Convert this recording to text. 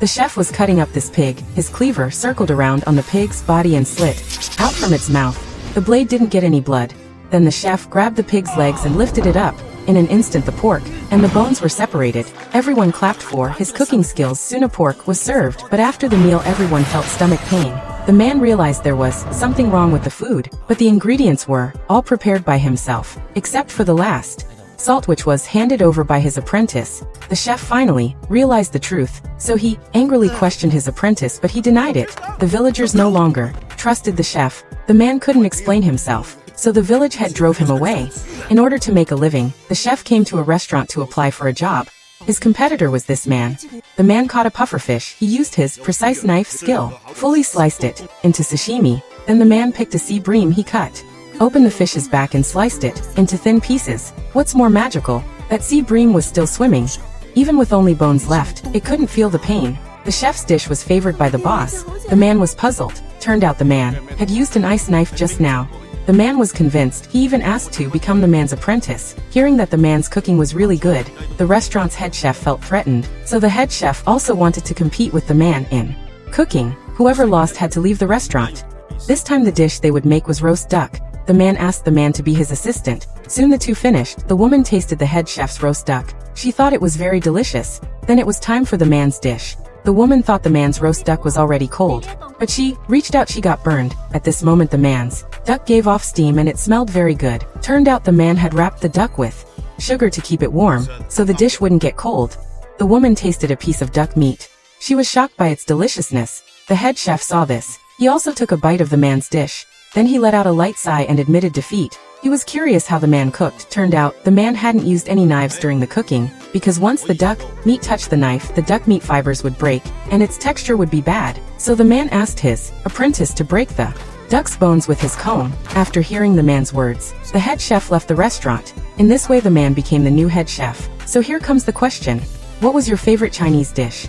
The chef was cutting up this pig, his cleaver circled around on the pig's body and slit out from its mouth. The blade didn't get any blood. Then the chef grabbed the pig's legs and lifted it up. In an instant the pork and the bones were separated. Everyone clapped for his cooking skills. Soon a pork was served, but after the meal everyone felt stomach pain. The man realized there was something wrong with the food, but the ingredients were all prepared by himself, except for the last salt, which was handed over by his apprentice. The chef finally realized the truth, so he angrily questioned his apprentice, but he denied it. The villagers no longer trusted the chef. The man couldn't explain himself, so the village head drove him away. In order to make a living, the chef came to a restaurant to apply for a job. His competitor was this man. The man caught a pufferfish. He used his precise knife skill, fully sliced it into sashimi. Then the man picked a sea bream. He cut opened the fish's back and sliced it into thin pieces. What's more magical? That sea bream was still swimming. Even with only bones left, it couldn't feel the pain. The chef's dish was favored by the boss. The man was puzzled. Turned out the man had used an ice knife just now. The man was convinced. He even asked to become the man's apprentice. Hearing that the man's cooking was really good, the restaurant's head chef felt threatened, so the head chef also wanted to compete with the man in cooking. Whoever lost had to leave the restaurant. This time the dish they would make was roast duck. The man asked the man to be his assistant. Soon the two finished. The woman tasted the head chef's roast duck. She thought it was very delicious. Then it was time for the man's dish. The woman thought the man's roast duck was already cold, but she reached out. She got burned. At this moment the man's duck gave off steam and it smelled very good. Turned out the man had wrapped the duck with sugar to keep it warm, so the dish wouldn't get cold. The woman tasted a piece of duck meat. She was shocked by its deliciousness. The head chef saw this. He also took a bite of the man's dish. Then he let out a light sigh and admitted defeat. He was curious how the man cooked. Turned out, the man hadn't used any knives during the cooking, because once the duck meat touched the knife, the duck meat fibers would break, and its texture would be bad. So the man asked his apprentice to break the duck's bones with his comb. After hearing the man's words, the head chef left the restaurant. In this way the man became the new head chef. So here comes the question. What was your favorite Chinese dish?